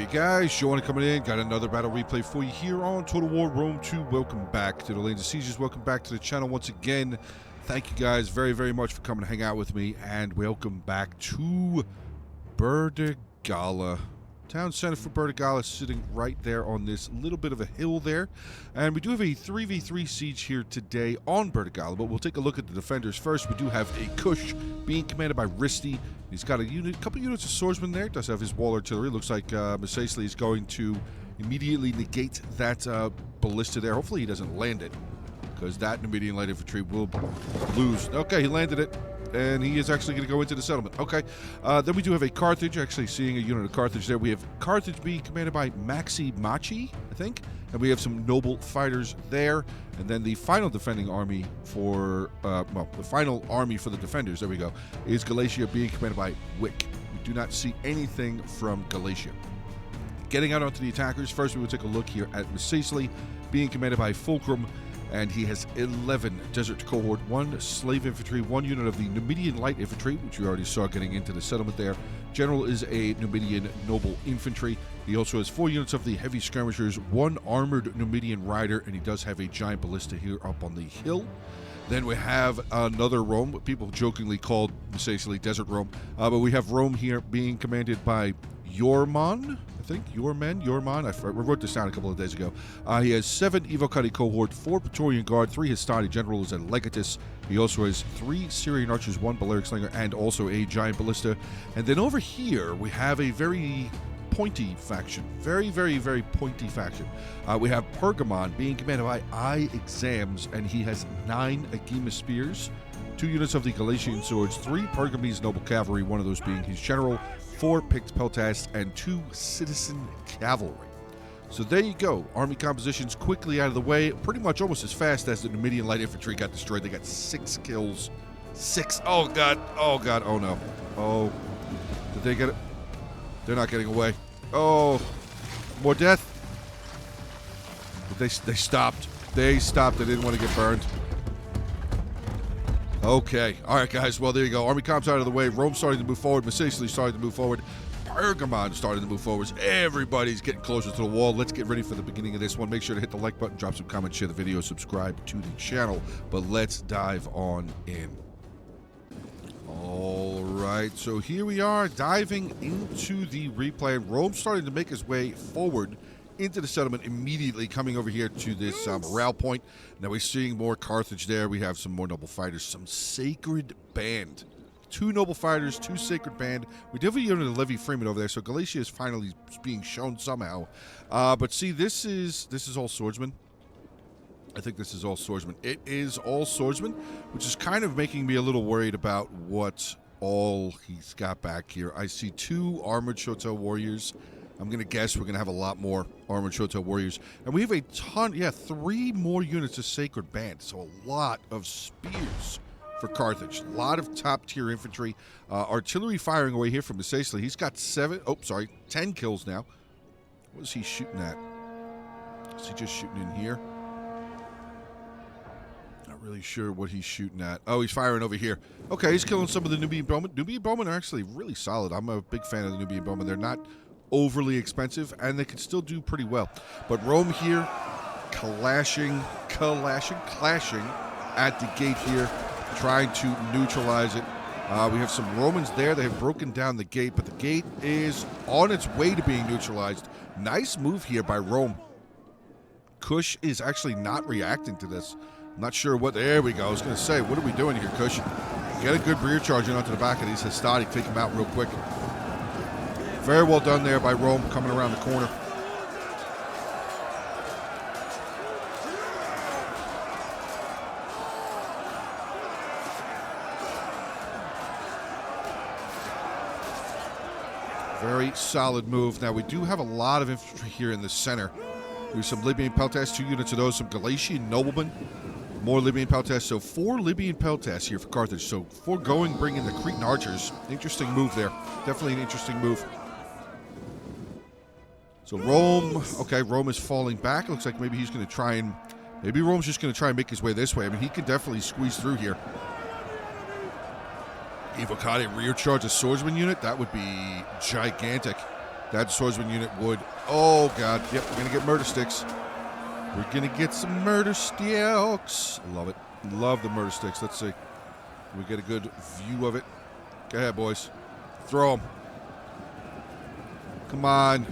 Hey guys, JoeOnit coming in. Got another battle replay for you here on Total War Rome 2. Welcome back to the Lanes of Sieges. Welcome back to the channel once again. Thank you guys very, very much for coming to hang out with me. And welcome back to Berdigala. Town center for Berdigala, sitting right there on this little bit of a hill there. And we do have a 3v3 siege here today on Berdigala, but we'll take a look at the defenders first. We do have a Kush being commanded by Risti. He's got a couple units of swordsmen there. Does have his wall artillery. Looks like Masasli is going to immediately negate that ballista there. Hopefully he doesn't land it, because that Numidian light infantry will lose. Okay, he landed it, and he is actually going to go into the settlement. Okay, then we do have a Carthage, actually seeing a unit of Carthage there. We have Carthage being commanded by Maxi Machi, I think, and we have some noble fighters there. And then the final defending army for, well, the final army for the defenders, there we go, is Galatia being commanded by Wick. We do not see anything from Galatia. Getting out onto the attackers, first we will take a look here at Masasli being commanded by Fulcrum. And he has 11 desert cohort, 1 slave infantry, 1 unit of the Numidian light infantry, which we already saw getting into the settlement there. General is a Numidian noble infantry. He also has 4 units of the heavy skirmishers, 1 armored Numidian rider, and he does have a giant ballista here up on the hill. Then we have another Rome, what people jokingly called Masasli Desert Rome, but we have Rome here being commanded by Yorman. Yorman. I wrote this down a couple of days ago. He has 7 Evocati cohort, 4 Praetorian Guard, 3 Hastati. General is a Legatus. He also has 3 Syrian archers, 1 Balearic Slinger, and also a giant ballista. And then over here, we have a very pointy faction. Very, very, very pointy faction. We have Pergamon being commanded by Eye Exams, and he has 9 Agema spears, 2 units of the Galatian swords, 3 Pergamese noble cavalry, one of those being his general, 4 picked peltasts, and 2 citizen cavalry. So there you go. Army compositions quickly out of the way, pretty much almost as fast as the Numidian light infantry got destroyed. They got 6 kills. 6. Oh god. Oh god. Oh no. Oh. Did they get it? They're not getting away. Oh. More death. But they stopped. They stopped. They didn't want to get burned. Okay. All right, guys. Well, there you go. Army comps out of the way. Rome starting to move forward. Masasli starting to move forward. Pergamon starting to move forward. Everybody's getting closer to the wall. Let's get ready for the beginning of this one. Make sure to hit the like button, drop some comments, share the video, subscribe to the channel. But let's dive on in. All right. So here we are diving into the replay. Rome starting to make his way forward into the settlement immediately, coming over here to this morale point. Now we're seeing more Carthage there. We have some more noble fighters, some sacred band. 2 noble fighters, 2 sacred band. We do have a unit of Levy Freeman over there, so Galatia is finally being shown somehow. But see, this is all swordsmen. I think this is all swordsmen. It is all swordsmen, which is kind of making me a little worried about what all he's got back here. I see 2 armored Shoto warriors. I'm going to guess we're going to have a lot more armored Shoto warriors. And we have a ton, 3 more units of Sacred Band. So a lot of spears for Carthage. A lot of top-tier infantry. Artillery firing away here from Masasli. He's got 10 kills now. What is he shooting at? Is he just shooting in here? Not really sure what he's shooting at. Oh, he's firing over here. Okay, he's killing some of the Nubian Bowmen. Nubian Bowmen are actually really solid. I'm a big fan of the Nubian Bowmen. They're not overly expensive, and they can still do pretty well. But Rome here, clashing at the gate here, trying to neutralize it. We have some Romans there. They have broken down the gate, but the gate is on its way to being neutralized. Nice move here by Rome. Kush is actually not reacting to this. I'm not sure what. There we go. I was going to say, what are we doing here, Kush? Get a good rear charge in onto the back of these Hastati. Take them out real quick. Very well done there by Rome, coming around the corner. Very solid move. Now, we do have a lot of infantry here in the center. We have some Libyan peltasts, 2 units of those, some Galatian noblemen, more Libyan peltasts. So 4 Libyan peltasts here for Carthage. So foregoing bringing the Cretan archers. Interesting move there. Definitely an interesting move. So Rome, okay, Rome is falling back. Looks like maybe he's going to try and, maybe Rome's just going to try and make his way this way. I mean, he could definitely squeeze through here. Evocati rear charge a swordsman unit, that would be gigantic. That swordsman unit would. Oh, God. Yep, we're going to get murder sticks. We're going to get some murder sticks. Love it. Love the murder sticks. Let's see. We get a good view of it. Go ahead, boys. Throw them. Come on.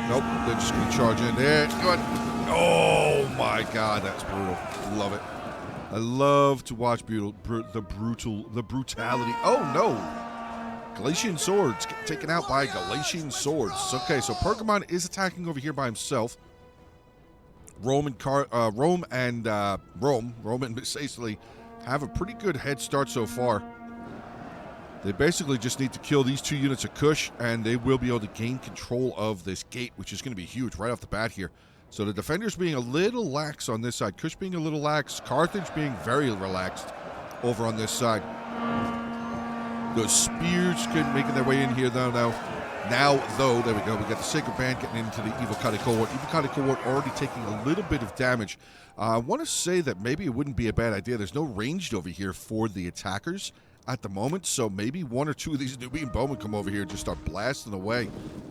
Nope. They're just going to charge in there. Good. Oh, my God. That's brutal. Love it. I love to watch the brutality. Oh, no. Galatian swords get taken out by Galatian swords. Okay, so Pergamon is attacking over here by himself. Rome and Sicily have a pretty good head start so far. They basically just need to kill these 2 units of Kush, and they will be able to gain control of this gate, which is going to be huge right off the bat here. So the defenders being a little lax on this side. Kush being a little lax. Carthage being very relaxed over on this side. Those spears making their way in here, though. Now, there we go. We got the Sacred Band getting into the Evil Kadi cohort. Evil Kadi cohort already taking a little bit of damage. I want to say that maybe it wouldn't be a bad idea. There's no ranged over here for the attackers at the moment, so maybe 1 or 2 of these Nubian bowmen come over here and just start blasting away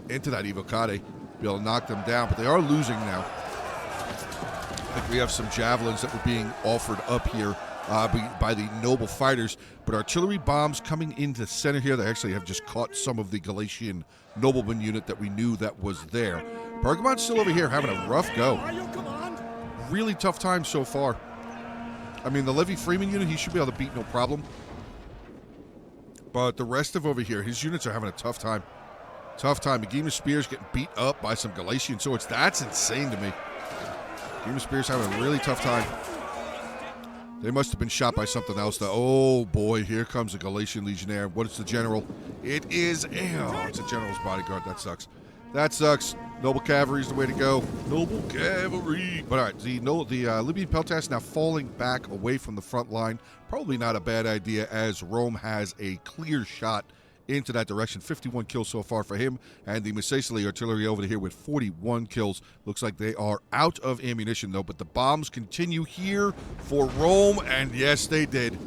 into that Evil Kadi, be able to knock them down. But they are losing now. I think we have some javelins that were being offered up here by the noble fighters, but artillery bombs coming into the center here. They actually have just caught some of the Galatian nobleman unit that we knew that was there. Pergamon's still over here having a rough go. Really tough time so far. I mean, the Levy Freeman unit, he should be able to beat no problem. But the rest of over here, his units are having a tough time. Tough time. Megima Spears getting beat up by some Galatian swords. That's insane to me. Megima Spears having a really tough time. They must have been shot by something else, though. Oh, boy, here comes a Galatian Legionnaire. What is the general? It is... Oh, it's a general's bodyguard. That sucks. That sucks. Noble Cavalry is the way to go. Noble Cavalry. But, all right, the Libyan Peltas now falling back away from the front line. Probably not a bad idea, as Rome has a clear shot into that direction. 51 kills so far for him, and the Sicily artillery over here with 41 kills. Looks like they are out of ammunition, though, but the bombs continue here for Rome, and yes, they did.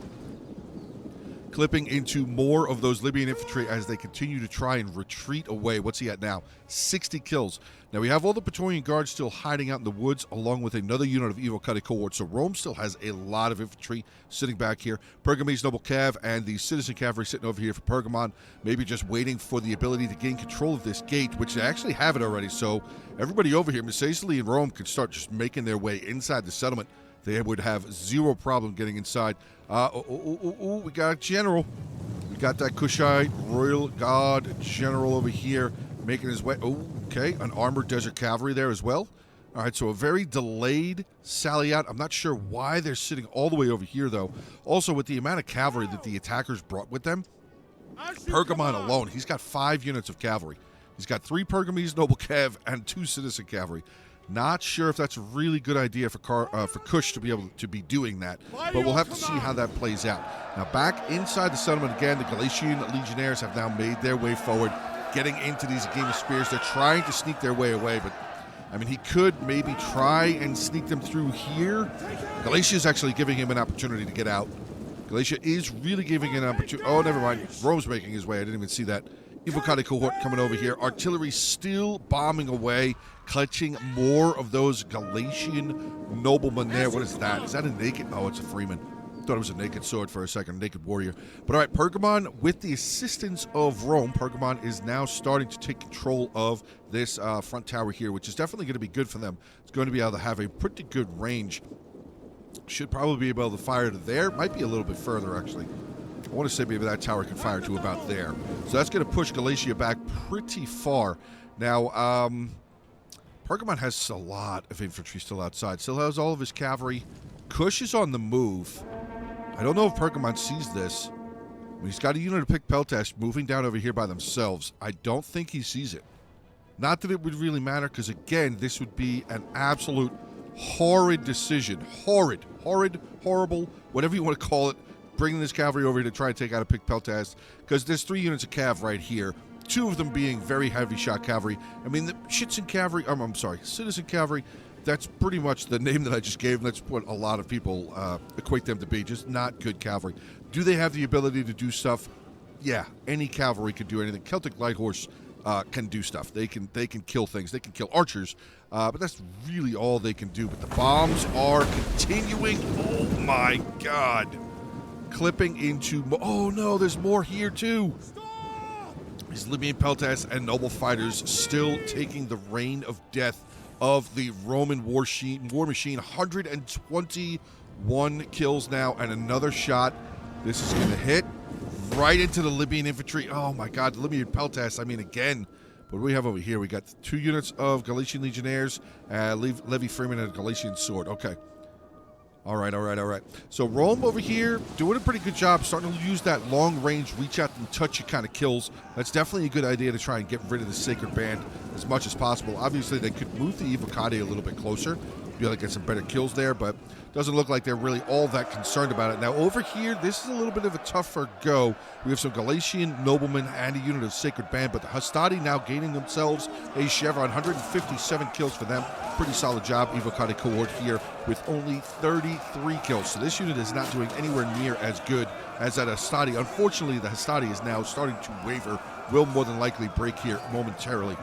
Clipping into more of those Libyan infantry as they continue to try and retreat away. What's he at now? 60 kills. Now, we have all the Praetorian Guards still hiding out in the woods, along with another unit of Evil Kadi cohort. So Rome still has a lot of infantry sitting back here. Pergamon's Noble Cav and the Citizen Cavalry sitting over here for Pergamon, maybe just waiting for the ability to gain control of this gate, which they actually have it already. So everybody over here, Sicily and Rome, can start just making their way inside the settlement. They would have zero problem getting inside. We got a general. We got that Kushite Royal Guard general over here making his way. Oh, okay, an armored desert cavalry there as well. All right, so a very delayed sally out. I'm not sure why they're sitting all the way over here, though. Also, with the amount of cavalry that the attackers brought with them, Pergamon alone, he's got 5 units of cavalry. He's got 3 Pergamese Noble Cav and 2 Citizen Cavalry. Not sure if that's a really good idea for Kush to be able to be doing that, but we'll have to see how that plays out. Now, back inside the settlement again, the Galatian Legionnaires have now made their way forward, getting into these game of spears. They're trying to sneak their way away, but I mean, he could maybe try and sneak them through here. Galatia is actually giving him an opportunity to get out. Galatia is really giving him an opportunity. Oh, never mind. Rome's making his way. I didn't even see that. Evil Kadi cohort coming over here. Artillery still bombing away, clutching more of those Galatian noblemen there. What is that? Is that a naked? Oh, it's a Freeman. I thought it was a naked sword for a second, a naked warrior. But all right, Pergamon, with the assistance of Rome, Pergamon is now starting to take control of this front tower here, which is definitely going to be good for them. It's going to be able to have a pretty good range. Should probably be able to fire to there. Might be a little bit further, actually. I want to say maybe that tower can fire to about there. So that's going to push Galatia back pretty far. Now, Pergamon has a lot of infantry still outside. Still has all of his cavalry. Kush is on the move. I don't know if Pergamon sees this. He's got a unit of pick Peltash moving down over here by themselves. I don't think he sees it. Not that it would really matter, because again, this would be an absolute horrid decision. Horrid, horrible, whatever you want to call it. Bringing this cavalry over here to try and take out a pick Peltas, because there's 3 units of cav right here, 2 of them being very heavy shot cavalry. I mean, the Citizen Cavalry, Citizen Cavalry, that's pretty much the name that I just gave. That's what a lot of people equate them to be, just not good cavalry. Do they have the ability to do stuff? Yeah, any cavalry could do anything. Celtic Light Horse can do stuff. They can kill things. They can kill archers, but that's really all they can do. But the bombs are continuing. Oh my God! Clipping into. Oh no, there's more here too. These Libyan Peltas and noble fighters still taking the reign of death of the Roman war machine. 121 kills now, and another shot. This is going to hit right into the Libyan infantry. Oh my God, the Libyan Peltas, I mean, again. What do we have over here? We got 2 units of Galatian Legionnaires, Levi Freeman and a Galatian sword. Okay. All right. So Rome over here doing a pretty good job, starting to use that long-range, reach-out and touch-you kind of kills. That's definitely a good idea to try and get rid of the Sacred Band as much as possible. Obviously, they could move the Evocati a little bit closer, be able to get some better kills there, but doesn't look like they're really all that concerned about it. Now, over here, this is a little bit of a tougher go. We have some Galatian noblemen and a unit of Sacred Band, but the Hastati now gaining themselves a chevron. 157 kills for them. Pretty solid job. Evocati cohort here with only 33 kills. So this unit is not doing anywhere near as good as that Hastati. Unfortunately, the Hastati is now starting to waver. Will more than likely break here momentarily.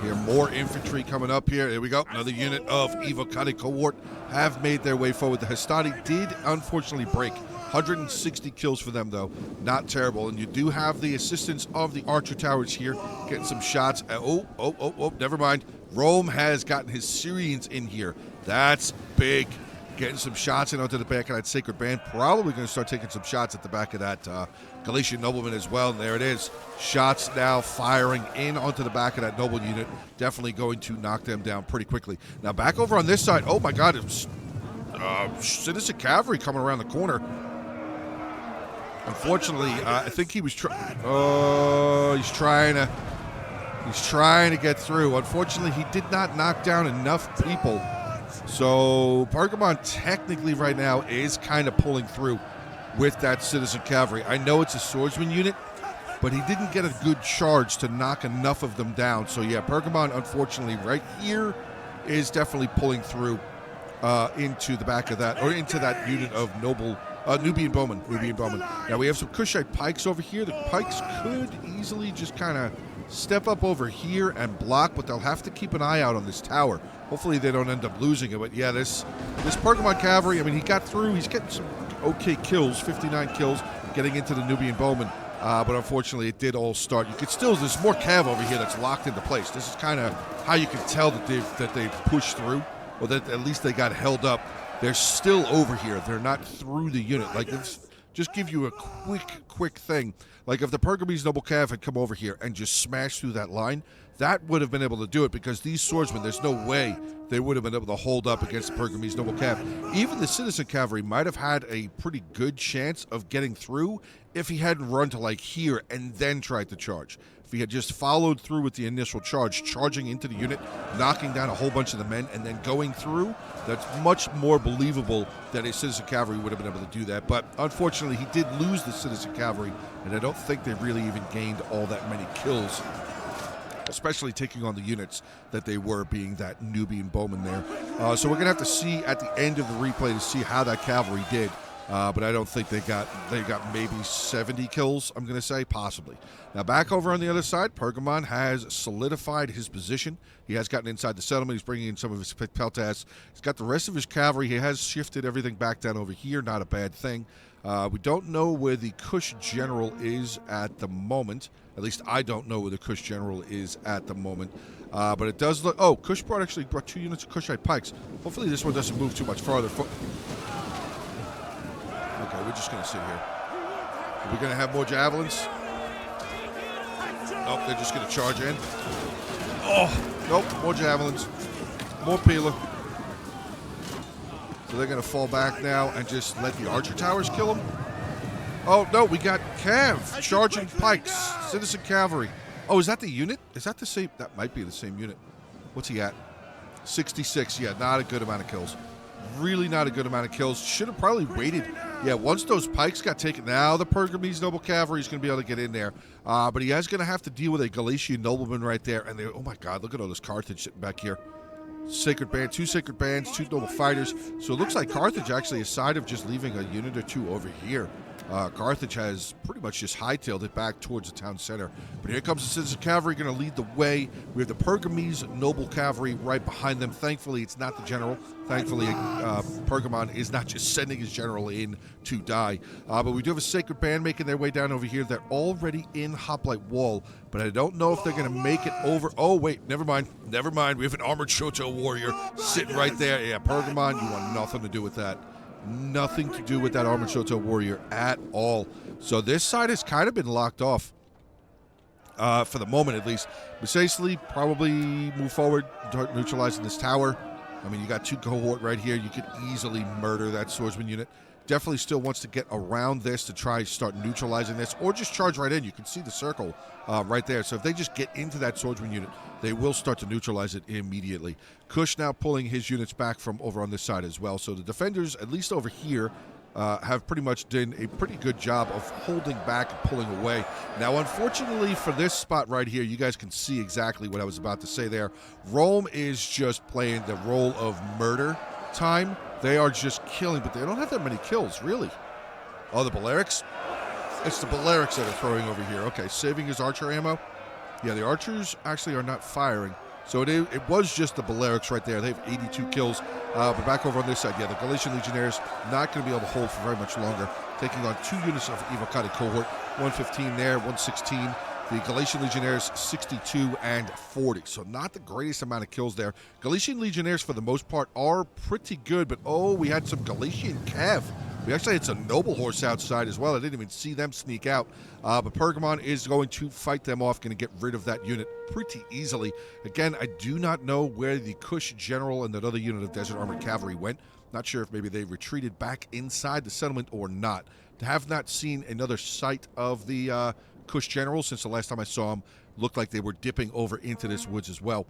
Here, more infantry coming up here. There we go. Another unit of Evocati cohort have made their way forward. The Hastati did unfortunately break. 160 kills for them, though. Not terrible. And you do have the assistance of the archer towers here, getting some shots. Oh, never mind. Rome has gotten his Syrians in here. That's big. Getting some shots in onto the back of that Sacred Band. Probably going to start taking some shots at the back of that Galatian nobleman as well. And there it is. Shots now firing in onto the back of that noble unit. Definitely going to knock them down pretty quickly. Now back over on this side. Oh my God, it's citizen cavalry coming around the corner. Unfortunately, I think he was trying. Oh, he's trying to get through. Unfortunately, he did not knock down enough people. So Pergamon technically right now is kind of pulling through with that citizen cavalry. I know it's a swordsman unit, but he didn't get a good charge to knock enough of them down. So yeah, Pergamon unfortunately right here is definitely pulling through into the back of that, or into that unit of noble Nubian bowmen. Now we have some Kushite pikes over here. The pikes could easily just kind of step up over here and block, but they'll have to keep an eye out on this tower. Hopefully they don't end up losing it. But yeah, this Pergamon cavalry, I mean, he got through. He's getting some okay kills, 59 kills, getting into the Nubian bowmen. But unfortunately, it did all start. You could still, there's more cav over here that's locked into place. This is kind of how you can tell that they've pushed through, or that at least they got held up. They're still over here. They're not through the unit. Like, this, just give you a quick thing. Like, if the Pergamese noble cav had come over here and just smashed through that line, that would have been able to do it, because these swordsmen, there's no way they would have been able to hold up against the Pergamese noble cav. Even the citizen cavalry might have had a pretty good chance of getting through if he hadn't run to like here and then tried to charge. If he had just followed through with the initial charge, charging into the unit, knocking down a whole bunch of the men, and then going through, that's much more believable that a citizen cavalry would have been able to do that. But unfortunately, he did lose the citizen cavalry, and I don't think they really even gained all that many kills, especially taking on the units that they were, being that Nubian bowman there. So we're going to have to see at the end of the replay to see how that cavalry did. But I don't think they got maybe 70 kills, I'm going to say, possibly. Now back over on the other side, Pergamon has solidified his position. He has gotten inside the settlement. He's bringing in some of his peltas. He's got the rest of his cavalry. He has shifted everything back down over here. Not a bad thing. We don't know where the Kush general is at the moment. At least I don't know where the Kush general is at the moment. But it does look... Oh, Kush actually brought 2 units of Kushite pikes. Hopefully this one doesn't move too much farther. Okay, we're just going to sit here. Are we going to have more javelins? Nope, they're just going to charge in. Oh, nope, more javelins. More peeler. So they're going to fall back now and just let the archer towers kill them? Oh, no, we got Cav charging pikes. Citizen cavalry. Oh, is that the unit? Is that the same? That might be the same unit. What's he at? 66. Yeah, not a good amount of kills. Really not a good amount of kills. Should have probably waited. Yeah, once those pikes got taken, now the Pergamese noble cavalry is going to be able to get in there. But he is going to have to deal with a Galatian nobleman right there. And they, oh my God, look at all this Carthage sitting back here. Sacred Band, 2 Sacred Bands, 2 Noble Fighters. So it looks like Carthage actually, aside of just leaving a unit or 2 over here, Carthage has pretty much just hightailed it back towards the town center. But here comes the Citizen Cavalry, going to lead the way. We have the Pergamese Noble Cavalry right behind them. Thankfully, it's not the general. Thankfully, Pergamon is not just sending his general in to die. But we do have a Sacred Band making their way down over here. They're already in Hoplite Wall, but I don't know if they're going to make it over. Oh, wait, never mind. Never mind. We have an Armored Shoto Warrior sitting right there. Yeah, Pergamon, you want nothing to do with that. Nothing to do with that Armored Shoto Warrior at all. So this side has kind of been locked off. For the moment, at least. Basically, probably move forward, start neutralizing this tower. I mean, you got 2 cohort right here. You could easily murder that swordsman unit. Definitely still wants to get around this to try start neutralizing this, or just charge right in. You can see the circle right there. So if they just get into that swordsman unit, they will start to neutralize it immediately. Kush now pulling his units back from over on this side as well. So the defenders, at least over here, have pretty much done a pretty good job of holding back and pulling away. Now, unfortunately for this spot right here, you guys can see exactly what I was about to say there. Rome is just playing the role of murder time. They are just killing, but they don't have that many kills, really. Oh, the Balearics? It's the Balearics that are throwing over here. Okay, saving his archer ammo. Yeah, the archers actually are not firing. So it was just the Balearics right there. They have 82 kills. But back over on this side, yeah, the Galatian Legionnaires not going to be able to hold for very much longer. Taking on 2 units of Evocati cohort. 115 there, 116. The Galatian Legionnaires, 62 and 40. So not the greatest amount of kills there. Galatian Legionnaires, for the most part, are pretty good. But, oh, we had some Galatian Cav. We actually had some Noble Horse outside as well. I didn't even see them sneak out. But Pergamon is going to fight them off, going to get rid of that unit pretty easily. Again, I do not know where the Kush General and that other unit of Desert Armored Cavalry went. Not sure if maybe they retreated back inside the settlement or not. To have not seen another sight of the Kush General since the last time I saw them, looked like they were dipping over into this woods as well.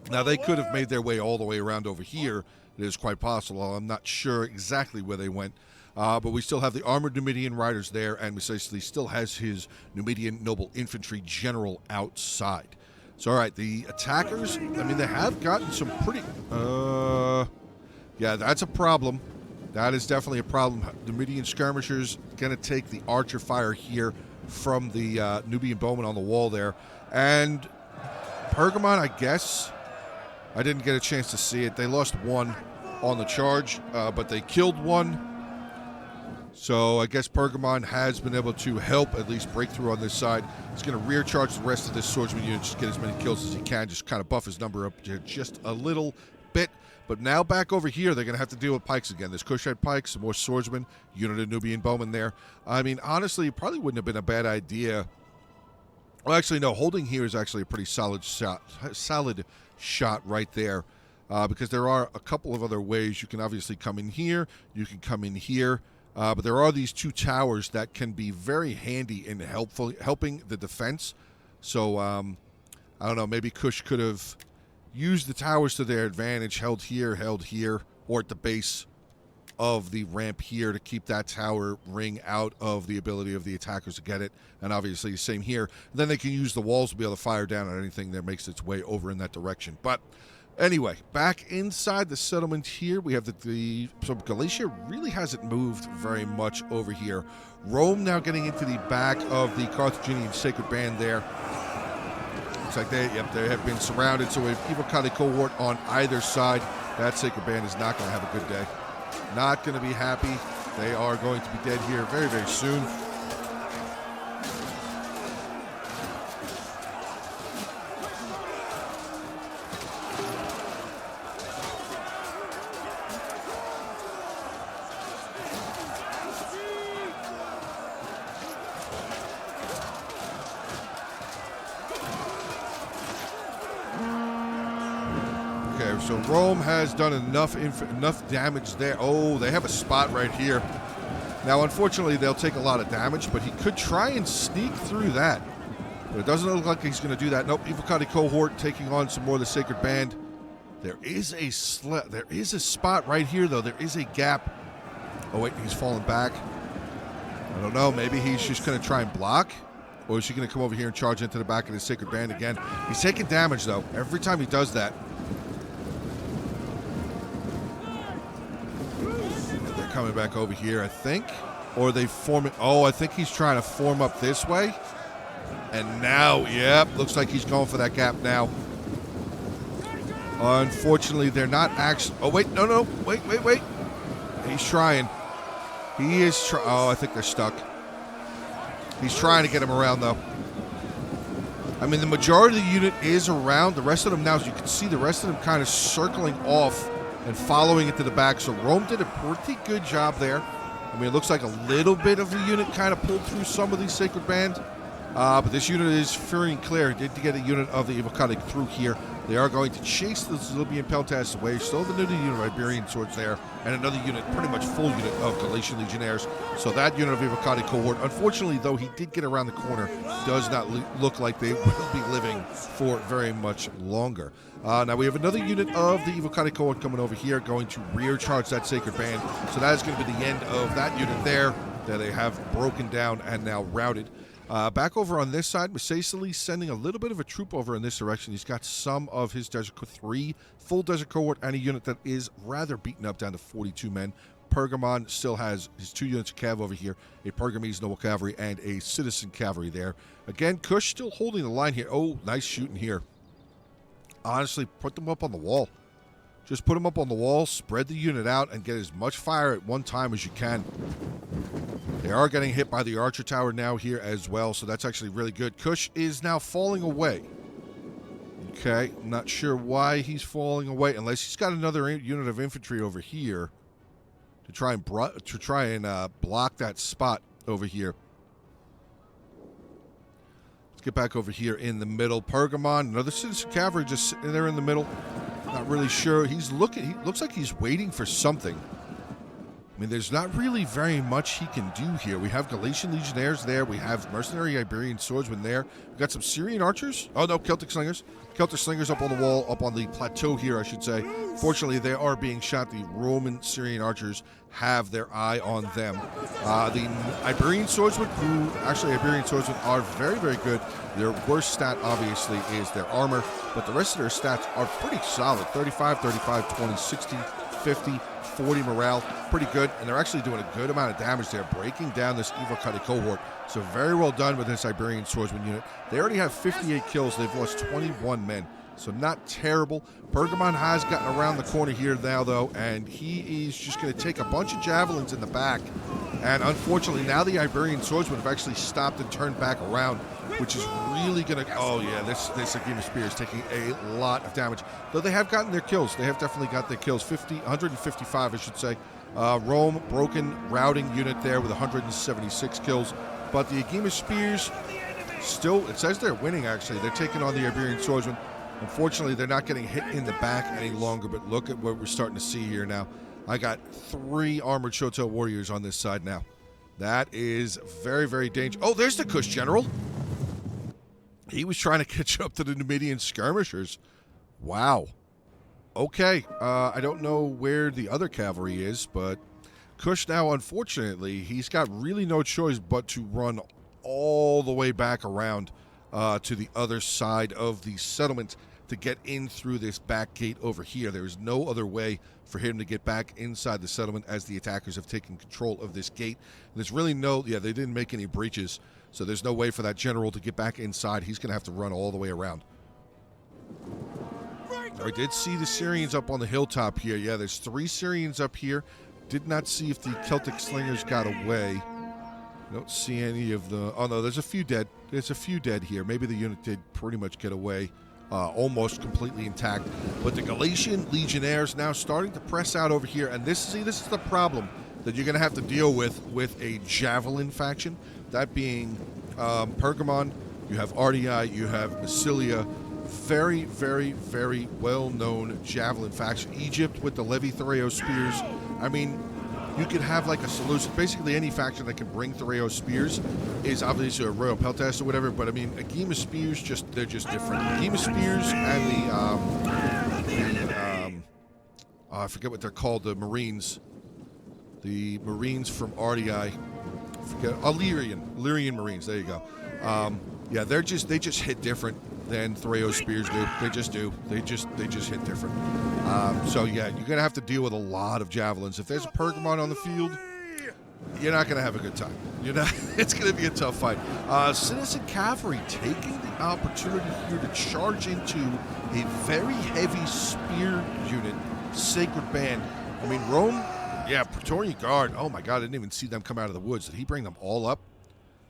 Now, they could have made their way all the way around over here. It is quite possible. I'm not sure exactly where they went. But we still have the armored Numidian riders there, and Misicely still has his Numidian noble infantry general outside. So, all right, the attackers, I mean, they have gotten some pretty... yeah, that's a problem. That is definitely a problem. Numidian skirmishers going to take the archer fire here from the Nubian bowmen on the wall there. And Pergamon, I guess... I didn't get a chance to see it. They lost 1 on the charge, but they killed 1. So I guess Pergamon has been able to help at least break through on this side. He's going to rear charge the rest of this swordsman unit, just get as many kills as he can, just kind of buff his number up just a little bit. But now back over here, they're going to have to deal with pikes again. There's Kushite pikes, some more swordsmen, unit of Nubian bowmen there. I mean, honestly, it probably wouldn't have been a bad idea. Well, actually, no, holding here is actually a pretty solid shot right there, because there are a couple of other ways. You can obviously come in here, you can come in here, but there are these 2 towers that can be very handy in helping the defense. So I don't know, maybe Kush could have used the towers to their advantage, held here, or at the base of the ramp here to keep that tower ring out of the ability of the attackers to get it. And obviously same here. And then they can use the walls to be able to fire down on anything that makes its way over in that direction. But anyway, back inside the settlement here, we have so Galatia really hasn't moved very much over here. Rome now getting into the back of the Carthaginian Sacred Band there. Looks like they have been surrounded. So we have Evocati cohort on either side. That Sacred Band is not going to have a good day. Not going to be happy. They are going to be dead here very, very soon. So Rome has done enough damage there. Oh, they have a spot right here. Now, unfortunately, they'll take a lot of damage, but he could try and sneak through that. But it doesn't look like he's going to do that. Nope, Evocati cohort taking on some more of the Sacred Band. There is a spot right here, though. There is a gap. Oh, wait, he's falling back. I don't know. Maybe he's just going to try and block. Or is he going to come over here and charge into the back of the Sacred Band again? He's taking damage, though. Every time he does that, coming back over here, I think. Or they form it. Oh, I think he's trying to form up this way. And now, yep, looks like he's going for that gap now. Unfortunately, they're not actually... Oh, wait, no. Wait. He's trying. He is trying... Oh, I think they're stuck. He's trying to get him around, though. I mean, the majority of the unit is around. The rest of them now, as you can see, the rest of them kind of circling off and following it to the back. So Rome did a pretty good job there. I mean, it looks like a little bit of the unit kind of pulled through some of these Sacred Band. But this unit is free and clear. Did get a unit of the Evil Cutting through here. They are going to chase the Libyan Peltas away. Still the new unit of Iberian Swords there. And another unit, pretty much full unit of Galatian Legionnaires. So that unit of Evil Cutting cohort, unfortunately, though he did get around the corner, does not look like they will be living for very much longer. Now we have another unit of the Evil Cutting cohort coming over here, going to rear charge that Sacred Band. So that is going to be the end of that unit there that they have broken down and now routed. Back over on this side, Masacily sending a little bit of a troop over in this direction. He's got some of his three full Desert cohort and a unit that is rather beaten up down to 42 men. Pergamon still has his 2 units of cav over here, a Pergamese Noble Cavalry and a Citizen Cavalry there. Again, Kush still holding the line here. Oh, nice shooting here. Honestly, put them up on the wall. Just put them up on the wall, spread the unit out, and get as much fire at one time as you can. They are getting hit by the Archer Tower now here as well, so that's actually really good. Kush is now falling away. Okay, I'm not sure why he's falling away, unless he's got another unit of infantry over here to try and block that spot over here. Let's get back over here in the middle. Pergamon, another Citizen Cavalry just sitting there in the middle. Not really sure. He looks like he's waiting for something. I mean, there's not really very much he can do here. We have Galatian Legionnaires there. We have mercenary Iberian Swordsmen there. We've got some Syrian Archers. Oh, no, Celtic Slingers. Celtic Slingers up on the wall, up on the plateau here, I should say. Fortunately, they are being shot. The Roman Syrian Archers have their eye on them. The Iberian Swordsmen, Iberian Swordsmen are very, very good. Their worst stat, obviously, is their armor, but the rest of their stats are pretty solid. 35, 35, 20, 60, 50, 40 morale, pretty good, and they're actually doing a good amount of damage there, breaking down this Evil Cutting cohort. So very well done with this Iberian Swordsman unit. They already have 58 kills. They've lost 21 men, so not terrible. Pergamon has gotten around the corner here now, though, and he is just going to take a bunch of javelins in the back. And unfortunately, now the Iberian Swordsmen have actually stopped and turned back around, which is really going to... Oh, yeah, this Game of Spear is taking a lot of damage. Though they have gotten their kills. They have definitely got their kills. 155, I should say. Rome, broken routing unit there with 176 kills. But the Agema Spears, still, it says they're winning, actually. They're taking on the Iberian Swordsmen. Unfortunately, they're not getting hit in the back any longer, but look at what we're starting to see here now. I got 3 armored Shoto warriors on this side now. That is very, very dangerous. Oh, there's the Kush General. He was trying to catch up to the Numidian skirmishers. Wow. Okay, I don't know where the other cavalry is, but Kush now, unfortunately, he's got really no choice but to run all the way back around to the other side of the settlement to get in through this back gate over here. There is no other way for him to get back inside the settlement as the attackers have taken control of this gate. There's really no... Yeah, they didn't make any breaches, so there's no way for that general to get back inside. He's going to have to run all the way around. I did see the Syrians up on the hilltop here. Yeah, there's 3 Syrians up here. Did not see if the Celtic Slingers got away. Don't see any of the... Oh, no, there's a few dead. There's a few dead here. Maybe the unit did pretty much get away. Almost completely intact. But the Galatian Legionnaires now starting to press out over here. And this is the problem that you're going to have to deal with a Javelin faction. That being Pergamon, you have Ardii, you have Massilia. Very, very, very well-known Javelin faction. Egypt with the Levi Thereo Spears. I mean, you could have like a solution. Basically, any faction that can bring Thereo Spears is obviously a Royal Peltas or whatever, but I mean, Agema Spears, they're just different. Agema Spears and I forget what they're called, the Marines. The Marines from Ardii. Illyrian Marines, there you go. Yeah, they just hit different. than Threo spears do. They just do. They just hit different. So yeah, you're gonna have to deal with a lot of javelins. If there's a Pergamon on the field, you're not gonna have a good time. You're not. It's gonna be a tough fight. Citizen Cavalry taking the opportunity here to charge into a very heavy spear unit, Sacred Band. I mean, Rome, yeah, Praetorian Guard. Oh my God, I didn't even see them come out of the woods. Did he bring them all up?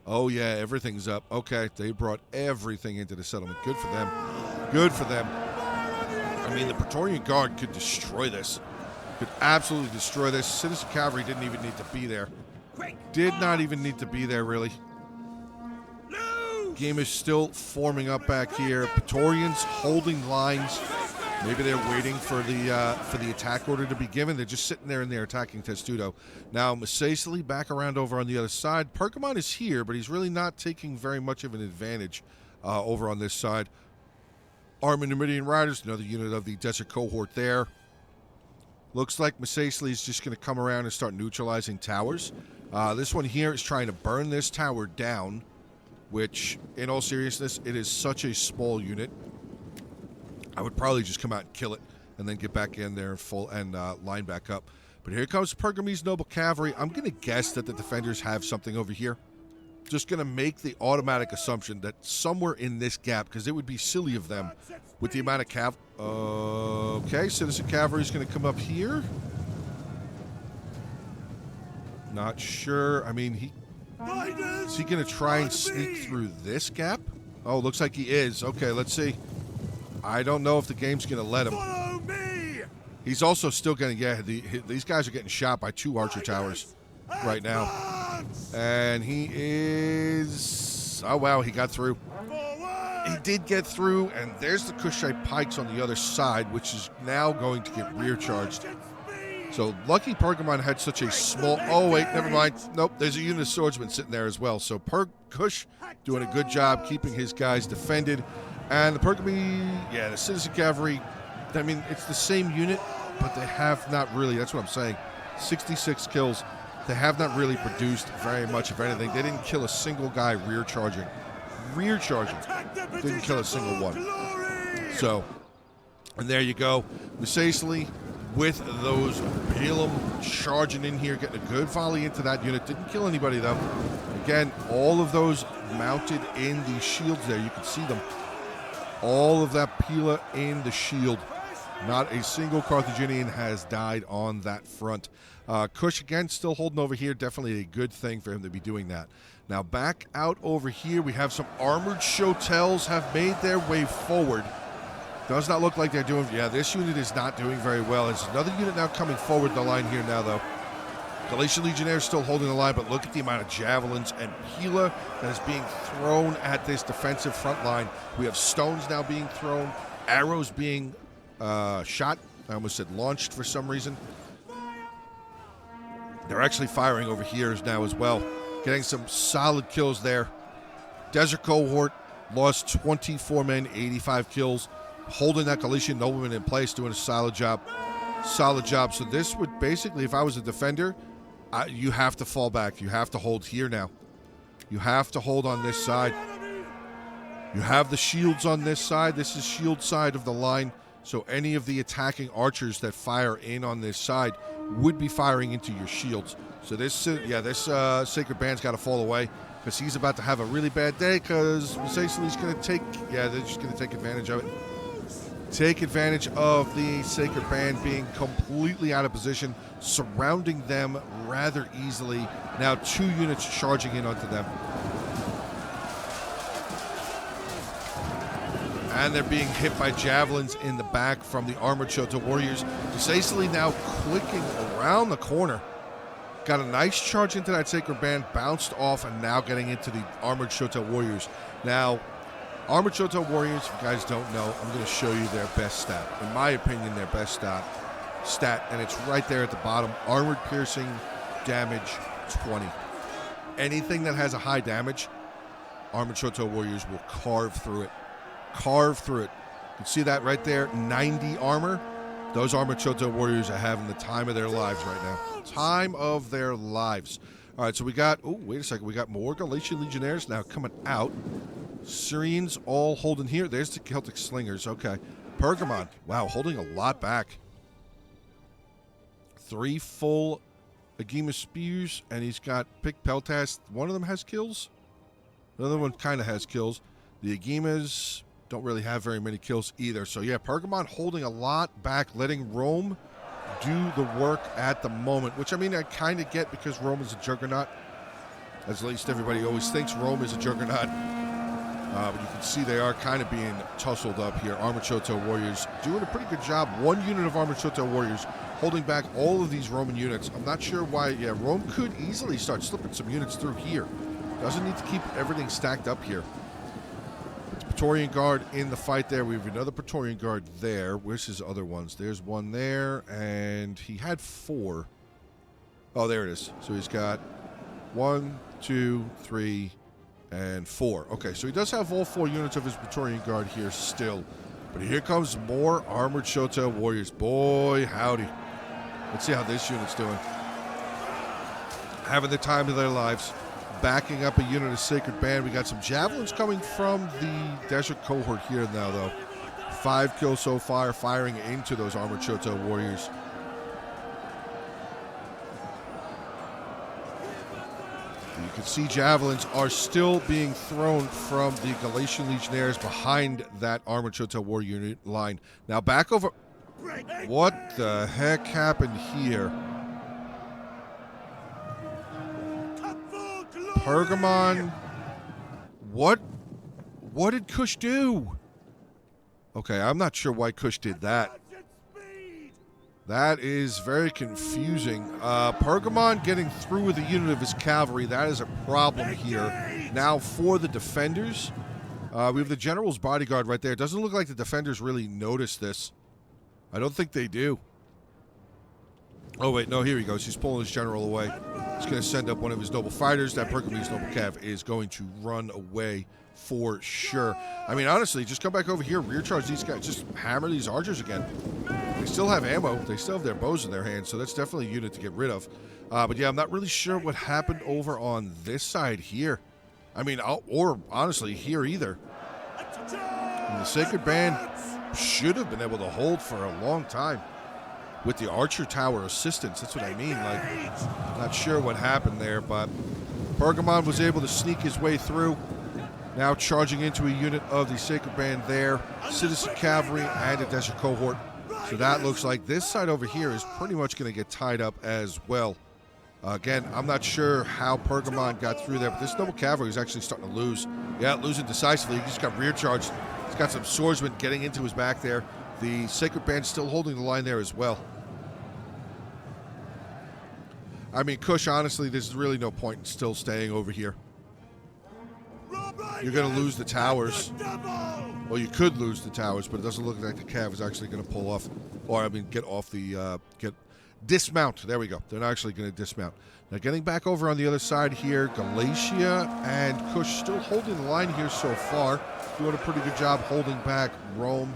Oh yeah, everything's up. Okay, they brought everything into the settlement. Good for them. Good for them. I mean, the Praetorian Guard could destroy this. Could absolutely destroy this. Citizen Cavalry didn't even need to be there. Did not even need to be there, really. Game is still forming up back here. Praetorians holding lines. Maybe they're waiting for the attack order to be given. They're just sitting there and they're attacking Testudo. Now, Masacely back around over on the other side. Pergamon is here, but he's really not taking very much of an advantage over on this side. Armored Numidian Riders, another unit of the Desert Cohort there. Looks like Masacely is just going to come around and start neutralizing towers. This one here is trying to burn this tower down, which, in all seriousness, it is such a small unit. I would probably just come out and kill it and then get back in there and line back up. But here comes Pergamese Noble Cavalry. I'm going to guess that the defenders have something over here. Just going to make the automatic assumption that somewhere in this gap, because it would be silly of them with the amount of cav... Okay, Citizen Cavalry is going to come up here. Not sure. I mean, is he going to try and sneak through this gap? Oh, looks like he is. Okay, let's see. I don't know if the game's going to let him. He's also still going to get... These guys are getting shot by 2 archer towers right now. And he is... Oh, wow, he got through. He did get through, and there's the Kushite pikes on the other side, which is now going to get rear charged. So lucky Pergamon had such a small... Oh, wait, never mind. Nope, there's a unit of swordsmen sitting there as well. So Kush doing a good job keeping his guys defended. And the Pergamese, yeah, the Citizen Cavalry, I mean, it's the same unit, but they have not really, that's what I'm saying, 66 kills. They have not really produced very much of anything. They didn't kill a single guy rear charging. Rear charging. Didn't kill a single one. So, and there you go. Masacely with those Pelum charging in here, getting a good volley into that unit. Didn't kill anybody, though. Again, all of those mounted in the shields there. You can see them. All of that Pila in the shield. Not a single Carthaginian has died on that front. Kush, again, still holding over here. Definitely a good thing for him to be doing that. Now, back out over here, we have some armored Shotels have made their way forward. Does not look like they're doing... Yeah, this unit is not doing very well. There's another unit now coming forward the line here now, though. Galatian Legionnaires still holding the line, but look at the amount of javelins and Pila that is being thrown at this defensive front line. We have stones now being thrown, arrows being shot. I almost said launched for some reason. They're actually firing over here now as well. Getting some solid kills there. Desert Cohort lost 24 men, 85 kills. Holding that Galatian nobleman in place, doing a solid job. Solid job. So this would basically, if I was a defender, you have to fall back. You have to hold here now. You have to hold on this side. You have the shields on this side. This is shield side of the line. So any of the attacking archers that fire in on this side would be firing into your shields. So this Sacred Band's got to fall away because he's about to have a really bad day because Masacely's going to take... Yeah, they're just going to take advantage of it. Take advantage of the Sacred Band being completely out of position, surrounding them rather easily. Now 2 units charging in onto them. And they're being hit by javelins in the back from the Armored Shoto Warriors. Masacely now clicking around the corner. Got a nice charge into that Sacred Band, bounced off, and now getting into the Armored Shoto Warriors. Now, Armored Shoto Warriors, if you guys don't know, I'm going to show you their best stat. In my opinion, their best stat, and it's right there at the bottom. Armored piercing damage 20. Anything that has a high damage, Armored Shoto Warriors will carve through it. Carve through it. You can see that right there, 90 armor. Those Armored Shoto Warriors are having the time of their lives right now. Time of their lives. All right, so we got... Oh, wait a second. We got more Galatian Legionnaires now coming out. Syrians all holding here. There's the Celtic Slingers. Okay. Pergamon. Wow, holding a lot back. 3 full Agema Spears, and he's got Pick Peltas. One of them has kills. The other one kind of has kills. The Agemas don't really have very many kills either. So, yeah, Pergamon holding a lot back, letting Rome do the work at the moment, which, I mean, I kind of get because Rome is a juggernaut. As at least everybody always thinks Rome is a juggernaut. But you can see they are kind of being tussled up here. Armored Shoto warriors doing a pretty good job. 1 unit of Armored Shoto warriors holding back all of these Roman units. I'm not sure why. Yeah, Rome could easily start slipping some units through here. Doesn't need to keep everything stacked up here. It's Praetorian Guard in the fight there. We have another Praetorian Guard there. Where's his other ones? There's one there, and he had 4. Oh, there it is. So he's got 1, 2, 3, and 4. Okay, so he does have all 4 units of his Praetorian Guard here still. But here comes more Armored Shoto warriors. Boy, howdy. Let's see how this unit's doing. Having the time of their lives. Backing up a unit of Sacred Band. We got some javelins coming from the Desert Cohort here now, though. 5 kills so far, firing into those Armored Shoto warriors. You can see javelins are still being thrown from the Galatian Legionnaires behind that Armored Shoto war unit line. Now back over. What the heck happened here? Pergamon. What did Kush do? Okay, I'm not sure why Kush did that. That is very confusing. Pergamon getting through with a unit of his cavalry. That is a problem here. Now for the defenders. We have the general's bodyguard right there. It doesn't look like the defenders really notice this. I don't think they do. Oh, wait. No, here he goes. He's pulling his general away. He's going to send up one of his noble fighters. That Pergamonese noble cav is going to run away for sure. I mean, honestly, just come back over here, rear charge these guys, just hammer these archers again. They still have ammo. They still have their bows in their hands, so that's definitely a unit to get rid of. But yeah, I'm not really sure what happened over on this side here. I mean, or honestly, here either. And the Sacred Band should have been able to hold for a long time with the Archer Tower assistance. That's what I mean. Like, not sure what happened there, but Pergamon was able to sneak his way through. Now charging into a unit of the Sacred Band there, Citizen Cavalry, and a Desert Cohort. So that looks like this side over here is pretty much going to get tied up as well. Again, I'm not sure how Pergamon got through there, but this Noble Cavalry is actually starting to lose. Yeah, losing decisively. He just got rear charged. He's got some swordsmen getting into his back there. The Sacred Band still holding the line there as well. I mean, Kush, honestly, there's really no point in still staying over here. You're going to lose the towers. Well, you could lose the towers, but it doesn't look like the Cav is actually going to pull off, or I mean, get off the, dismount. There we go. They're not actually going to dismount. Now, getting back over on the other side here, Galatia and Kush still holding the line here so far. Doing a pretty good job holding back Rome.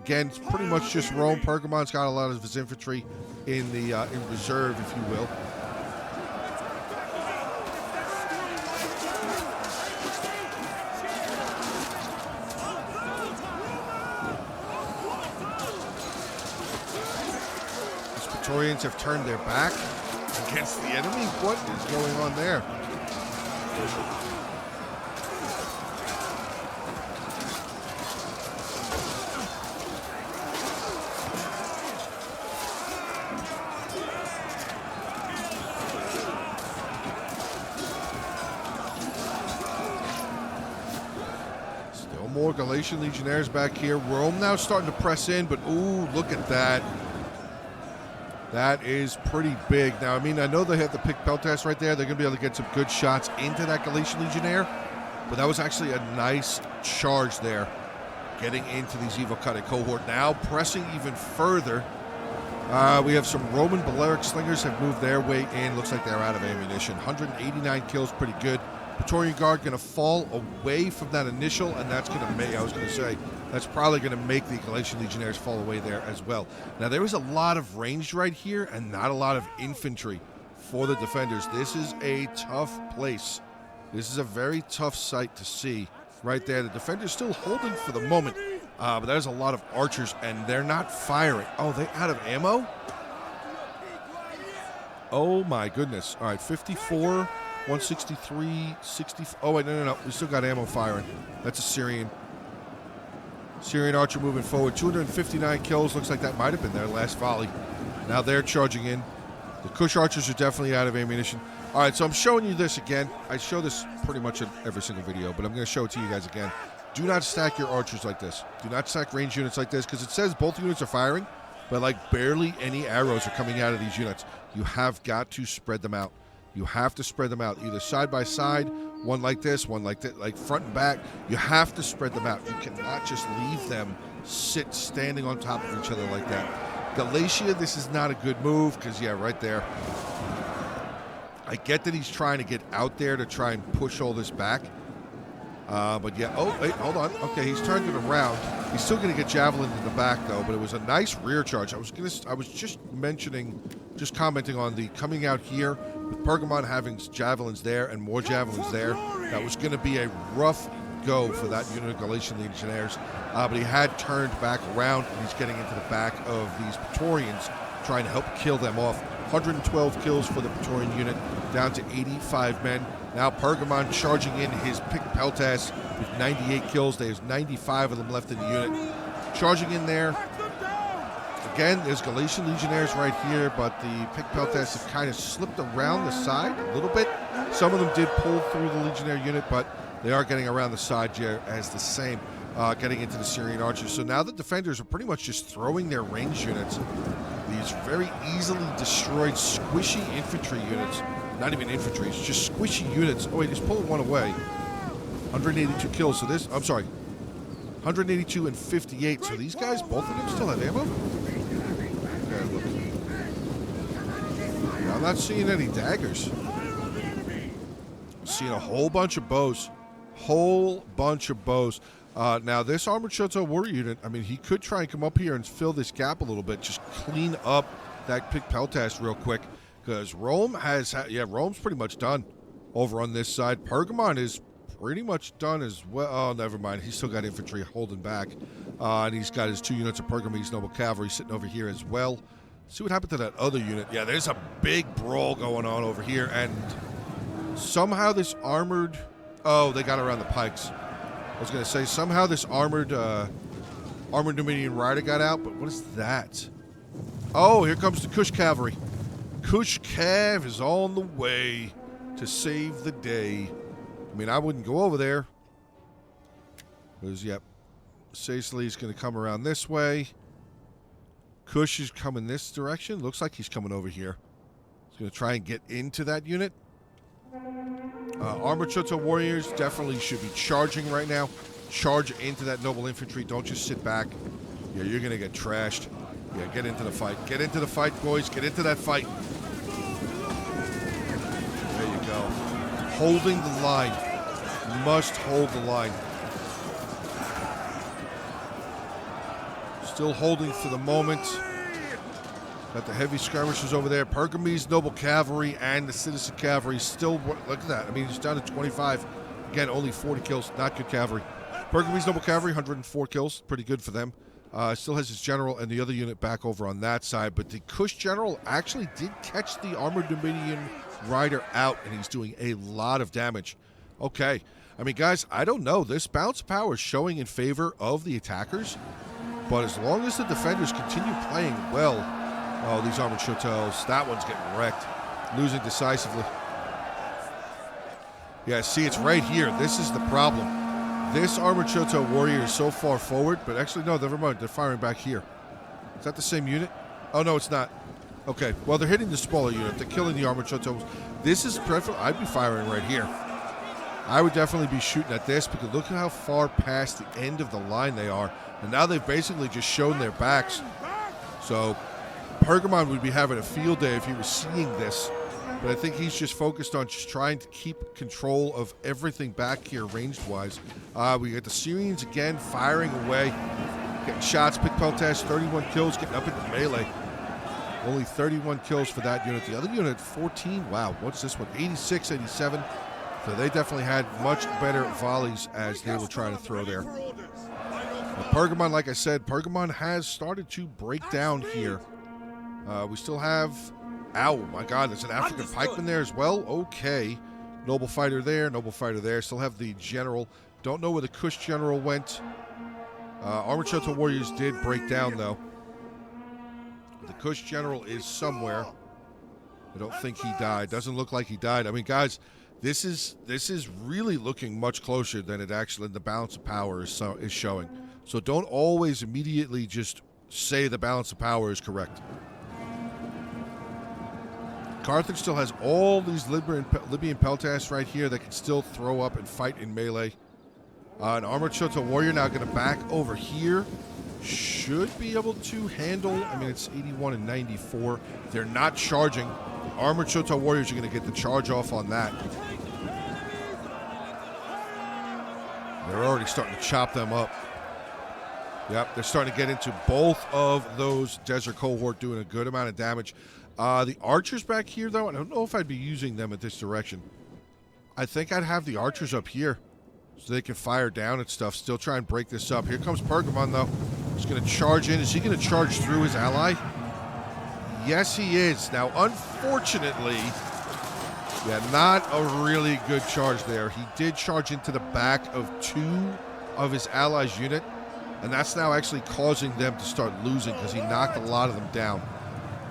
Again, it's pretty much just Rome. Pergamon's got a lot of his infantry in the in reserve, if you will. Praetorians have turned their back against the enemy. What is going on there? Still more Galatian Legionnaires back here. Rome now starting to press in, but ooh, look at that. That is pretty big. Now, I mean, I know they have the Pick Peltas right there. They're going to be able to get some good shots into that Galatian Legionnaire. But that was actually a nice charge there, getting into these Evil Cutting Cohort. Now pressing even further. We have some Roman Balearic Slingers have moved their way in. Looks like they're out of ammunition. 189 kills, pretty good. Praetorian Guard going to fall away from that initial, and that's going to make, I was going to say, that's probably going to make the Galatian Legionnaires fall away there as well. Now, there was a lot of ranged right here and not a lot of infantry for the defenders. This is a tough place. This is a very tough sight to see. right there. The defender's still holding for the moment, but there's a lot of archers, and they're not firing. Oh, they out of ammo? Oh, my goodness. All right, 54, 163, 60. Oh, wait, no. We still got ammo firing. That's a Syrian. Syrian archer moving forward. 259 kills. Looks like that might have been their last volley. Now they're charging in. The Kush archers are definitely out of ammunition. All right, so I'm showing you this again. I show this pretty much in every single video, but I'm going to show it to you guys again. Do not stack your archers like this. Do not stack range units like this, because it says both units are firing, but like barely any arrows are coming out of these units. You have got to spread them out. You have to spread them out, either side by side, one like this, one like that, like front and back. You have to spread them out. You cannot just leave them standing on top of each other like that. Galatia, this is not a good move, because, yeah, right there. I get that he's trying to get out there to try and push all this back. But yeah, oh, wait, hold on. Okay, he's turned it around. He's still going to get javelin in the back, though, but it was a nice rear charge. I was just commenting on the coming out here with Pergamon having javelins there and more javelins there. That was going to be a rough go for that unit of Galatian Legionnaires, but he had turned back around, and he's getting into the back of these Praetorians, trying to help kill them off. 112 kills for the Praetorian unit, down to 85 men. Now Pergamon charging in his Pick Peltas with 98 kills. There's 95 of them left in the unit. Charging in there. Again, there's Galatian Legionnaires right here, but the Pick Peltas have kind of slipped around the side a little bit. Some of them did pull through the Legionnaire unit, but they are getting around the side here as the same, getting into the Syrian archers. So now the defenders are pretty much just throwing their range units. These very easily destroyed, squishy infantry units. Not even infantry, it's just squishy units. Oh, wait, he's pulling one away. 182 kills. So this, I'm sorry, 182 and 58. So these guys, both of them still have ammo? Okay, look. I'm not seeing any daggers. I'm seeing a whole bunch of bows. Now, this Armored Shoto Warrior unit, I mean, he could try and come up here and fill this gap a little bit. Just clean up that Pick Peltas real quick. Because Rome Rome's pretty much done over on this side. Pergamon is pretty much done as well. Oh, never mind. He's still got infantry holding back. And he's got his 2 units of Pergamese Noble Cavalry sitting over here as well. See what happened to that other unit. Yeah, there's a big brawl going on over here. And somehow this armored... Oh, they got around the pikes. I was going to say, somehow this armored Numidian rider got out. But what is that? Oh, here comes the Kush Cavalry. Kush Cav is on the way to save the day. I mean, I wouldn't go over there. Because, yep, Saisley's going to come around this way. Kush is coming this direction. Looks like he's coming over here. He's going to try and get into that unit. Armored Shoto Warriors definitely should be charging right now. Charge into that noble infantry. Don't just sit back. Yeah, you're going to get trashed. Yeah, get into the fight. Get into the fight, boys. Get into that fight. There you go. Holding the line. Must hold the line. Still holding for the moment. Got the heavy skirmishers over there. Pergamese Noble Cavalry and the Citizen Cavalry still... Look at that. I mean, it's down to 25. Again, only 40 kills. Not good cavalry. Pergamese Noble Cavalry, 104 kills. Pretty good for them. Still has his general and the other unit back over on that side. But the Kush general actually did catch the armored Numidian rider out, and he's doing a lot of damage. Okay. I mean, guys, I don't know. This bounce power is showing in favor of the attackers. But as long as the defenders continue playing well... Oh, these armored Shotos. That one's getting wrecked. Losing decisively. Yeah, see, it's right here. This is the problem. This armored Shoto warrior is so far forward, but actually, no, never mind. They're firing back here. Is that the same unit? Oh, no, it's not. Okay, well, they're hitting the smaller unit. They're killing the armored Shotos. This is preferable. I'd be firing right here. I would definitely be shooting at this because look at how far past the end of the line they are. And now they've basically just shown their backs. So Pergamon would be having a field day if he was seeing this. But I think he's just focused on just trying to keep control of everything back here ranged-wise. We got the Syrians again firing away. Getting shots. Pick Peltas, 31 kills, getting up into melee. Only 31 kills for that unit. The other unit, 14. Wow, what's this one? 86, 87. So they definitely had much better volleys as they were trying to throw there. Pergamon, like I said, Pergamon has started to break down here. We still have... Ow, my God, there's an African pikeman there as well? Okay. Noble fighter there, noble fighter there. Still have the general. Don't know where the Kush general went. Armored Shoto warriors did break down, though. The Kush general is somewhere. I don't think he died. Doesn't look like he died. I mean, guys, this is really looking much closer than it actually, the balance of power is showing. So don't always immediately just say the balance of power is correct. Carthage still has all these Libyan peltasts right here that can still throw up and fight in melee. An Armored Shoto warrior now going to back over here. Should be able to handle, I mean, it's 81 and 94. They're not charging. Armored Shoto warriors are going to get the charge off on that. They're already starting to chop them up. Yep, they're starting to get into both of those desert cohort, doing a good amount of damage. The archers back here, though, I don't know if I'd be using them in this direction. I think I'd have the archers up here so they can fire down and stuff. Still try and break this up. Here comes Pergamon, though. He's going to charge in. Is he going to charge through his ally? Yes, he is. Now, unfortunately, yeah, not a really good charge there. He did charge into the back of two of his allies' unit, and that's now actually causing them to start losing because he knocked a lot of them down.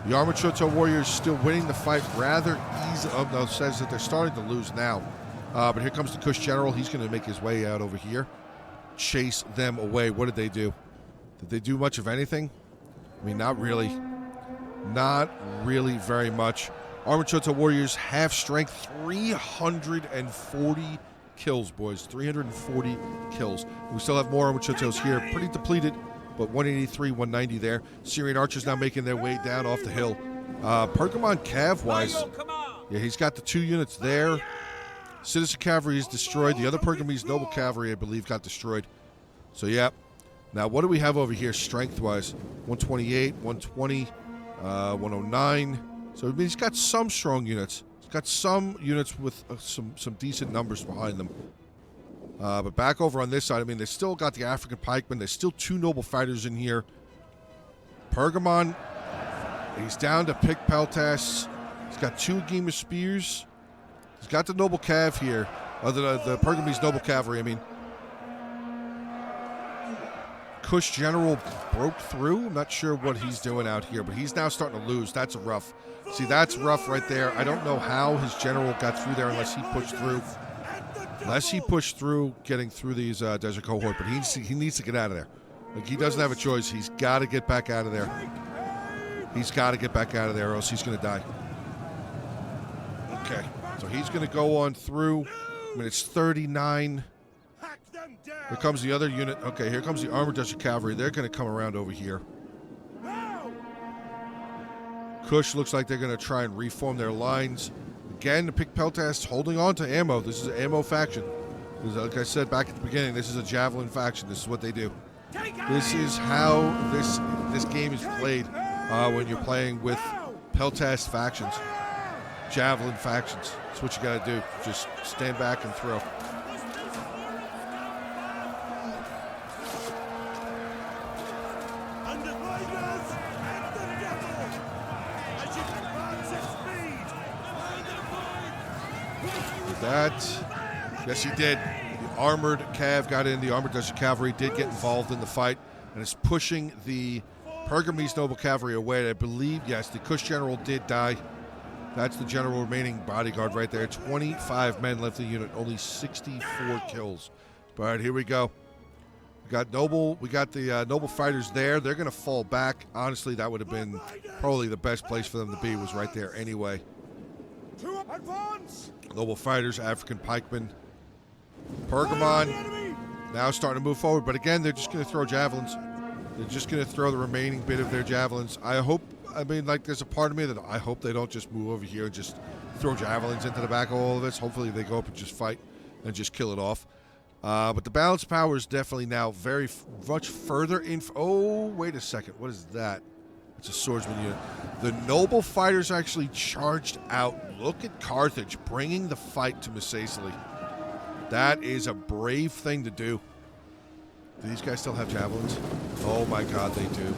The Armored Shoto warriors still winning the fight rather easily. Oh, no, says that they're starting to lose now. But here comes the Kush general. He's going to make his way out over here. Chase them away. What did they do? Did they do much of anything? I mean, not really. Not really very much. Armored Shoto warriors have strength. 340 kills, boys. 340 kills. We still have more Armored Shotos here. Pretty depleted, but 183, 190 there. Syrian archers now making their way down off the hill. Pergamon cav-wise, yeah, he's got the two units there. Citizen cavalry is destroyed. The other Pergamese noble cavalry, I believe, got destroyed. So, yeah. Now, what do we have over here strength-wise? 128, 120, 109. So, I mean, he's got some strong units. He's got some units with some decent numbers behind them. But back over on this side, I mean, they still got the African pikemen. There's still two noble fighters in here. Pergamon, he's down to pick peltasts. He's got two Agema spears. He's got the noble cav here. The Pergamese noble cavalry, I mean. Kush general broke through. I'm not sure what he's doing out here, but he's now starting to lose. That's rough. See, that's rough right there. I don't know how his general got through there unless he pushed through. Unless he pushed through getting through these desert cohort, but he needs to get out of there. Like, he doesn't have a choice. He's got to get back out of there. He's got to get back out of there or else he's going to die. Okay, so he's going to go on through. I mean, it's 39. Here comes the other unit. Okay, here comes the armored desert cavalry. They're going to come around over here. Kush looks like they're going to try and reform their lines. Again, the pick peltasts holding on to ammo. This is an ammo faction. Like I said back at the beginning, this is a javelin faction. This is what they do. This is how this game is played when you're playing with peltast factions. Javelin factions. That's what you got to do. Just stand back and throw. Yes, he did. The armored cav got in. The armored desert cavalry did get involved in the fight and is pushing the Pergamese noble cavalry away. I believe, yes, the Kush general did die. That's the general remaining bodyguard right there. 25 men left in the unit, only 64 kills. All right, here we go. We got the noble fighters there. They're going to fall back. Honestly, that would have been probably the best place for them to be, was right there anyway. Noble fighters, African pikemen. Pergamon now starting to move forward, but again, they're just going to throw javelins. They're just going to throw the remaining bit of their javelins. I mean, like, there's a part of me that I hope they don't just move over here and just throw javelins into the back of all of this. Hopefully they go up and just fight and just kill it off. But the balance power is definitely now very much further in. Oh, wait a second. What is that? It's a swordsman unit. The noble fighters actually charged out. Look at Carthage bringing the fight to Missaisli. That is a brave thing to do. Do these guys still have javelins? Oh my god, they do.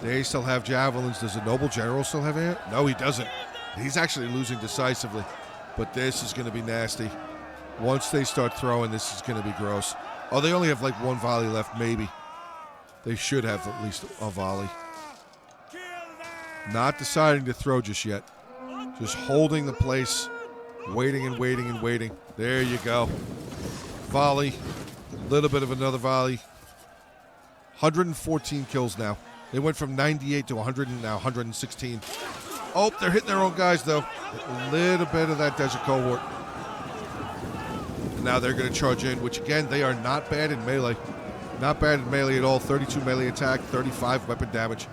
They still have javelins. Does the noble general still have it? No, he doesn't. He's actually losing decisively. But this is going to be nasty. Once they start throwing, this is going to be gross. Oh, they only have like one volley left, maybe. They should have at least a volley. Not deciding to throw just yet. Just holding the place. Waiting and waiting and waiting. There you go. Volley. A little bit of another volley. 114 kills now. They went from 98 to 100 and now 116. Oh, they're hitting their own guys, though. A little bit of that desert cohort. And now they're going to charge in, which, again, they are not bad in melee. Not bad in melee at all. 32 melee attack, 35 weapon damage.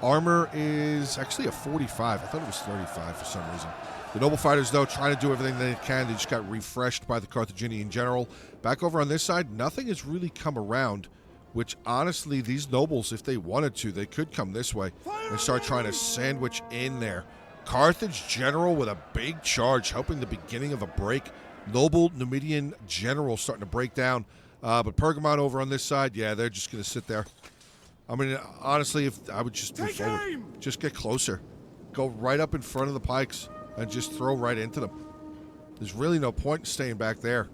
Armor is actually a 45. I thought it was 35 for some reason. The noble fighters, though, trying to do everything they can. They just got refreshed by the Carthaginian general. Back over on this side, nothing has really come around, which, honestly, these nobles, if they wanted to, they could come this way and start trying to sandwich in there. Carthage general with a big charge, helping the beginning of a break. Noble Numidian general starting to break down. But Pergamon over on this side, yeah, they're just going to sit there. I mean, honestly, if I would just move forward. Just get closer. Go right up in front of the pikes and just throw right into them. There's really no point in staying back there.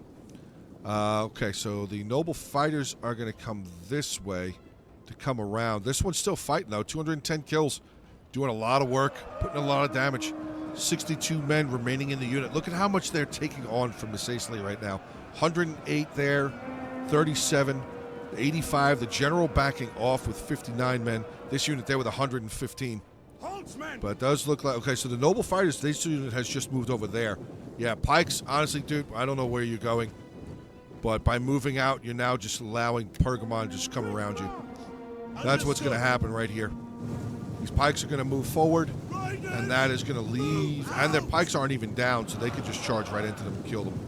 Okay, so the noble fighters are going to come this way to come around. This one's still fighting, though. 210 kills. Doing a lot of work. Putting a lot of damage. 62 men remaining in the unit. Look at how much they're taking on from Missaisli right now. 108 there. 37. 85. The general backing off with 59 men. This unit there with 115. But it does look like... Okay, so the noble fighters, this unit has just moved over there. Yeah, pikes, honestly, dude, I don't know where you're going. But by moving out, you're now just allowing Pergamon to just come around you. That's what's going to happen right here. These pikes are going to move forward, and that is going to leave. And their pikes aren't even down, so they could just charge right into them and kill them.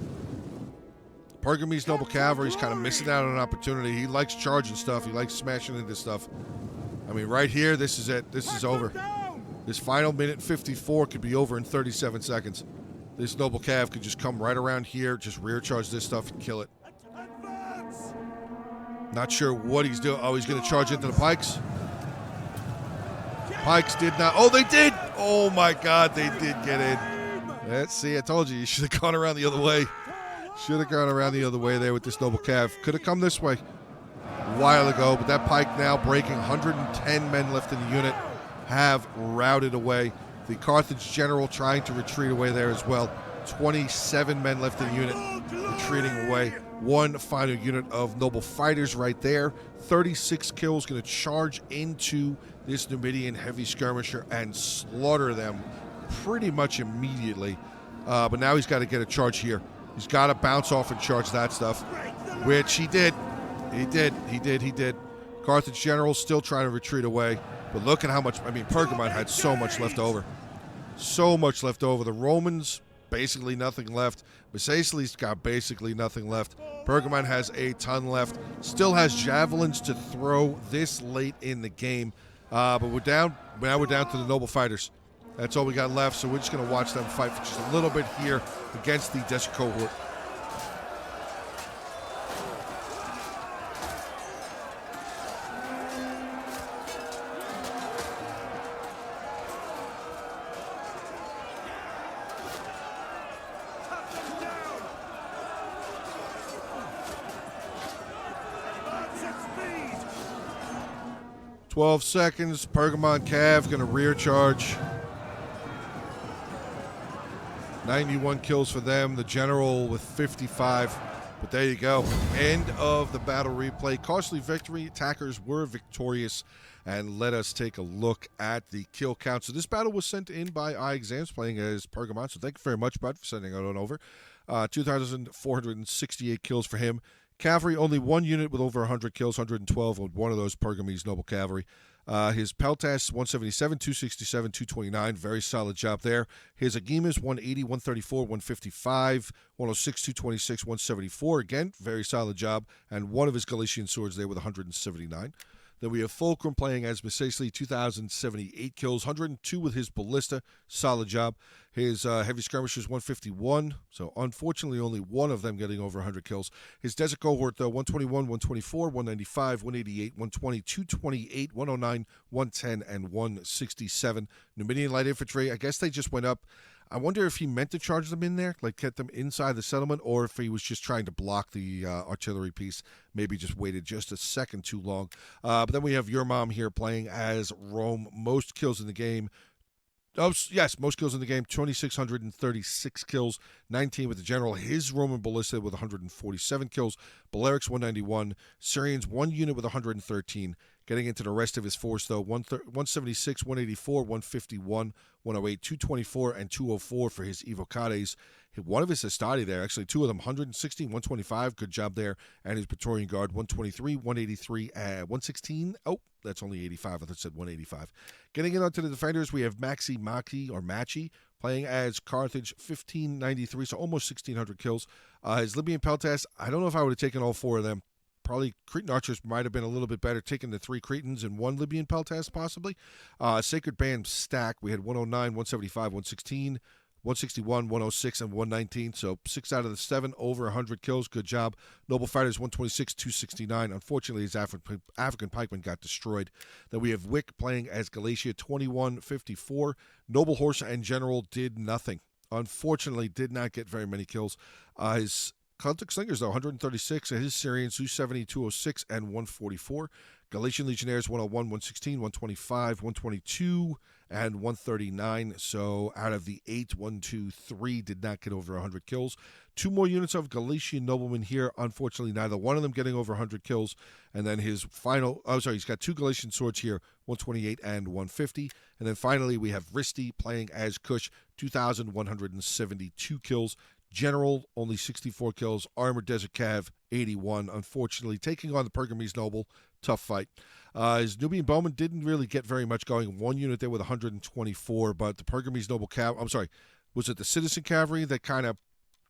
Pergamese noble cavalry is kind of missing out on an opportunity. He likes charging stuff. He likes smashing into stuff. I mean, right here, this is it. This is over. This final minute 54 could be over in 37 seconds. This noble cav could just come right around here, just rear charge this stuff and kill it. Not sure what he's doing. Oh, he's going to charge into the pikes. Pikes did not. Oh, they did. Oh, my God, they did get in. Let's see. I told you should have gone around the other way. Should have gone around the other way there with this noble cav. Could have come this way a while ago, but that pike now breaking. 110 men left in the unit have routed away. The Carthage general trying to retreat away there as well. 27 men left in the unit retreating away. One final unit of noble fighters right there. 36 kills, going to charge into this Numidian heavy skirmisher and slaughter them pretty much immediately. But now he's got to get a charge here. He's got to bounce off and charge that stuff, which he did. He did. Carthage general still trying to retreat away. But look at how much, I mean, Pergamon had so much left over. So much left over. The Romans, basically nothing left. Missaisli's got basically nothing left. Pergamon has a ton left. Still has javelins to throw this late in the game. But we're down. Now we're down to the noble fighters. That's all we got left. So we're just going to watch them fight for just a little bit here against the desert cohort. "12 seconds. Pergamon Cav going to rear charge. 91 kills for them. The general with 55. But there you go. End of the battle replay. Costly victory. Attackers were victorious. And let us take a look at the kill count. So this battle was sent in by iExams playing as Pergamon. So thank you very much, bud, for sending it on over. 2,468 kills for him. Cavalry, only one unit with over 100 kills, 112 with one of those Pergamese noble cavalry. His Peltas, 177, 267, 229. Very solid job there. His Agimas, 180, 134, 155, 106, 226, 174. Again, very solid job. And one of his Galician swords there with 179. Then we have Fulcrum playing as Misacely, 2,078 kills, 102 with his Ballista. Solid job. His Heavy Skirmishers, 151. So unfortunately, only one of them getting over 100 kills. His Desert Cohort, though, 121, 124, 195, 188, 120, 228, 109, 110, and 167. Numidian Light Infantry, I guess they just went up. I wonder if he meant to charge them in there, like get them inside the settlement, or if he was just trying to block the artillery piece. Maybe just waited just a second too long. But then we have Your Mom here playing as Rome. Most kills in the game. Oh, yes, most kills in the game, 2,636 kills, 19 with the General. His Roman Ballista with 147 kills. Balearics, 191. Syrians, 1 unit with 113. Getting into the rest of his force, though, 176, 184, 151, 108, 224, and 204 for his Evocades. One of his Astati there, actually, two of them, 160, 125. Good job there. And his Praetorian Guard, 123, 183, 116. Oh, that's only 85. I thought it said 185. Getting in onto the defenders, we have Machi playing as Carthage, 1593, so almost 1,600 kills. His Libyan Peltas, I don't know if I would have taken all 4 of them. Probably Cretan Archers might have been a little bit better, taking the 3 Cretans and 1 Libyan Peltas, possibly. Sacred Band stack, we had 109, 175, 116, 161, 106, and 119. So 6 out of the 7 over 100 kills. Good job. Noble Fighters, 126, 269. Unfortunately, his African Pikemen got destroyed. Then we have Wick playing as Galatia, 21, 54. Noble Horse and General did nothing. Unfortunately, did not get very many kills. His Celtic Slingers, though, 136. And his Syrians, 270, 206, and 144. Galatian Legionnaires, 101, 116, 125, 122, and 139. So out of the 8, 1, 2, 3 did not get over 100 kills. 2 more units of Galatian Noblemen here. Unfortunately, neither one of them getting over 100 kills. And then his final, he's got 2 Galatian Swords here, 128 and 150. And then finally, we have Risti playing as Kush, 2,172 kills. General, only 64 kills. Armored Desert Cav, 81. Unfortunately, taking on the Pergamese Noble. Tough fight. His Nubian Bowman didn't really get very much going. 1 unit there with 124, but the Pergamese Noble was it the Citizen Cavalry that kind of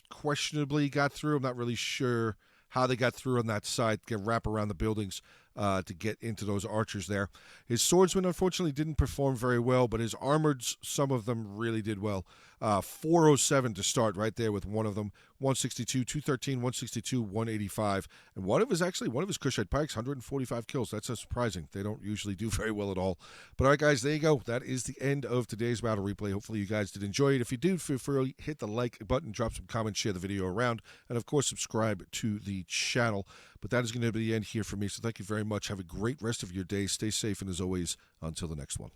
questionably got through? I'm not really sure how they got through on that side, wrap around the buildings to get into those archers there. His swordsmen, unfortunately, didn't perform very well, but his armoreds, some of them really did well. 407 to start right there with one of them. 162, 213, 162, 185. And one of his Kushite Pikes, 145 kills. That's surprising. They don't usually do very well at all. But all right, guys, there you go. That is the end of today's battle replay. Hopefully you guys did enjoy it. If you did, feel free to hit the like button, drop some comments, share the video around, and, of course, subscribe to the channel. But that is going to be the end here for me, so thank you very much. Have a great rest of your day. Stay safe, and as always, until the next one.